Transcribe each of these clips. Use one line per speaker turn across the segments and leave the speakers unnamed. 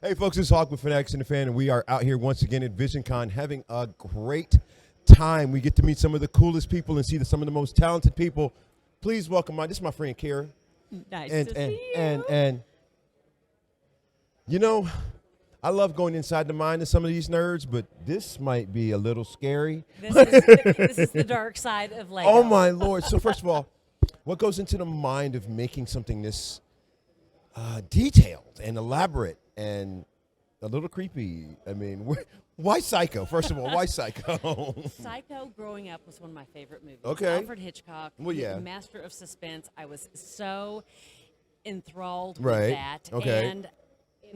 Hey, folks, it's Hawk with Fanatics and the Fan, and we are out here once again at VisionCon having a great time. We get to meet some of the coolest people and see some of the most talented people. Please welcome this is my friend Kara.
Nice
and,
to
and,
see you.
And you know, I love going inside the mind of some of these nerds, but this might be a little scary.
This is the dark side of Lego.
Oh, my Lord. So first of all, what goes into the mind of making something this detailed and elaborate and a little creepy? I mean, why Psycho? First of all, why Psycho?
Psycho growing up was one of my favorite movies.
Okay.
Alfred Hitchcock,
Well, yeah.
the master of suspense. I was so enthralled
Right.
with that.
Okay.
And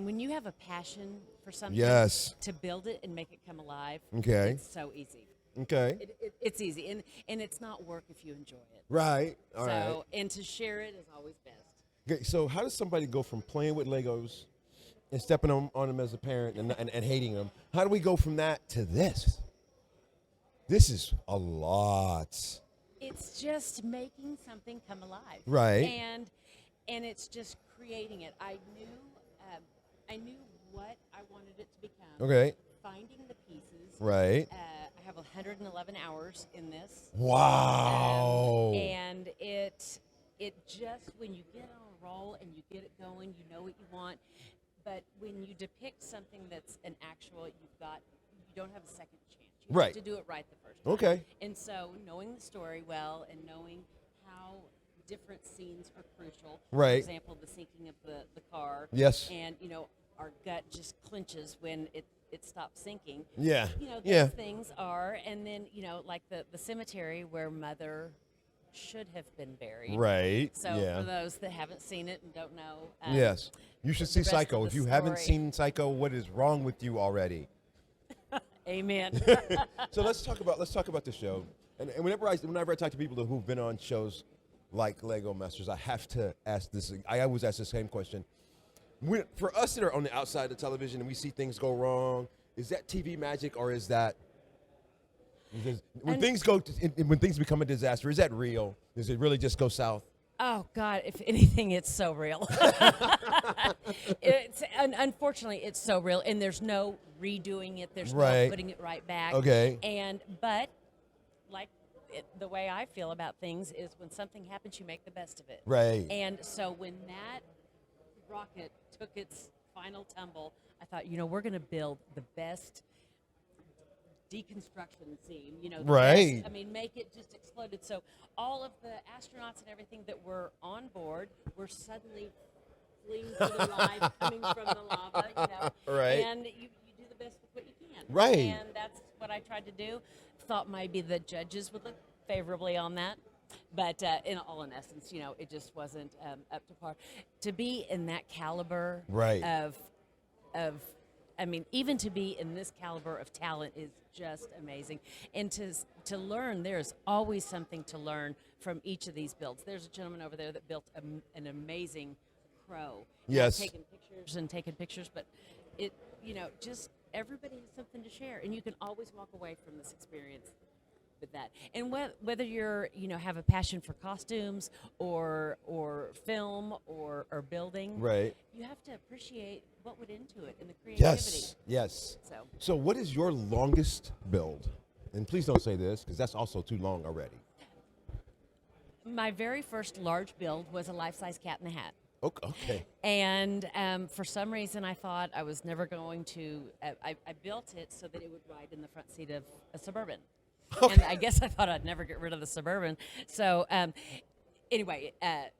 when you have a passion for something,
Yes.
to build it and make it come alive,
Okay.
it's so easy.
Okay.
It's easy. And it's not work if you enjoy it.
Right. All right.
And to share it is always best.
Okay, so how does somebody go from playing with Legos and stepping on them as a parent and hating them? How do we go from that to this? This is a lot.
It's just making something come alive.
Right.
And it's just creating it. I knew what I wanted it to become.
Okay.
Finding the pieces.
Right.
I have 111 hours in this.
Wow.
And it just, when you get on a roll and you get it going, you know what you want. But when you depict something that's an actual, you don't have a second chance. You
Right.
have to do it right the first time.
Okay.
And so knowing the story well and knowing how different scenes are crucial.
Right.
For example, the sinking of the car.
Yes.
And, our gut just clenches when it stops sinking.
Yeah.
Those
Yeah.
things are. And then, like the cemetery where Mother should have been buried.
Right.
So
yeah.
for those that haven't seen it and don't know.
Yes. You should see
rest
Psycho.
of
If
the
you haven't
story.
seen Psycho, what is wrong with you already?
Amen.
So let's talk about the show. And whenever I talk to people who've been on shows like Lego Masters, I have to ask this. I always ask the same question. For us that are on the outside of television and we see things go wrong, is that TV magic or is that when things become a disaster? Is that real? Does it really just go south?
Oh, God, if anything, it's so real. Unfortunately, it's so real, and there's no redoing it. There's
Right.
no putting it right back.
Okay.
But the way I feel about things is when something happens, you make the best of it.
Right.
And so when that rocket took its final tumble, I thought, we're going to build the best deconstruction scene, the
Right.
best, make it just exploded. So all of the astronauts and everything that were on board were suddenly fleeing through the line, coming from the lava,
Right.
And you do the best with what you can.
Right.
And that's what I tried to do. Thought maybe the judges would look favorably on that. But in essence, it just wasn't up to par. To be in that caliber
Right.
even to be in this caliber of talent is just amazing. And to learn, there's always something to learn from each of these builds. There's a gentleman over there that built an amazing crow.
Yes.
Taking pictures, but it, just everybody has something to share. And you can always walk away from this experience with that. And whether you're, have a passion for costumes or film or building,
Right.
you have to appreciate what went into it and the creativity.
Yes.
So
So what is your longest build? And please don't say this because that's also too long already.
my very first large build was a life-size Cat in the Hat.
Okay.
And for some reason, I thought I was never going to. I built it so that it would ride in the front seat of a Suburban.
Okay.
And I guess I thought I'd never get rid of the Suburban. So anyway,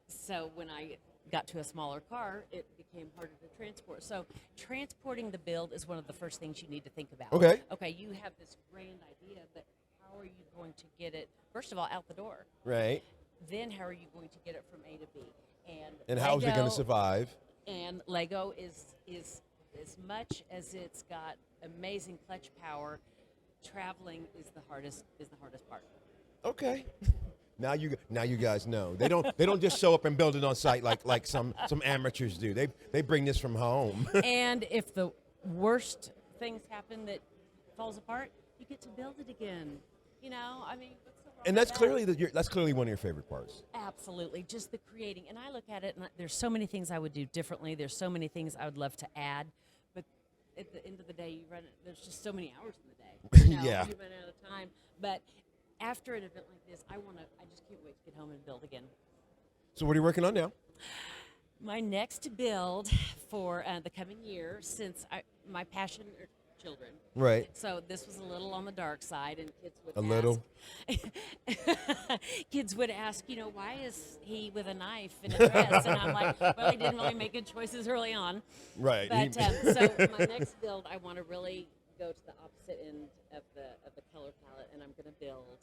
so when I got to a smaller car, it became harder to transport. So transporting the build is one of the first things you need to think about.
Okay.
Okay, you have this grand idea, but how are you going to get it, first of all, out the door?
Right.
Then how are you going to get it from A to B?
And how is it going to
Lego-
survive?
And Lego is as much as it's got amazing clutch power, traveling is the hardest part.
Okay. Now you guys know. They don't just show up and build it on site like some amateurs do. They bring this from home.
And if the worst things happen that falls apart, you get to build it again. What's the wrong
And
with
that's clearly one of your favorite parts.
Absolutely, just the creating. And I look at it, and there's so many things I would do differently. There's so many things I would love to add, but at the end of the day, there's just so many hours in the day.
Yeah.
You run out of time. But after an event like this, I just can't wait to get home and build again.
So what are you working on now?
My next build for the coming year, since my passion are children.
Right.
So this was a little on the dark side, and kids would
A
ask,
little?
kids would ask, why is he with a knife in a dress? And I'm like, well, I didn't really make good choices early on.
Right.
But so my next build, I want to really go to the opposite end of the color palette, and I'm going to build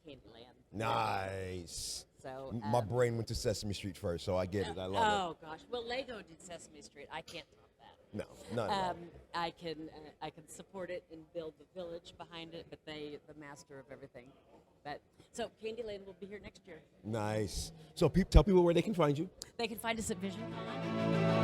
Candyland.
Nice.
So
My brain went to Sesame Street first, so I get it. I love
oh gosh, well, Lego did Sesame Street. I can't top that.
it. No, not
I can support it and build the village behind it, but the master of everything. But so Candyland will be here next year.
nice. So tell people where they can find you.
They can find us at VisionCon.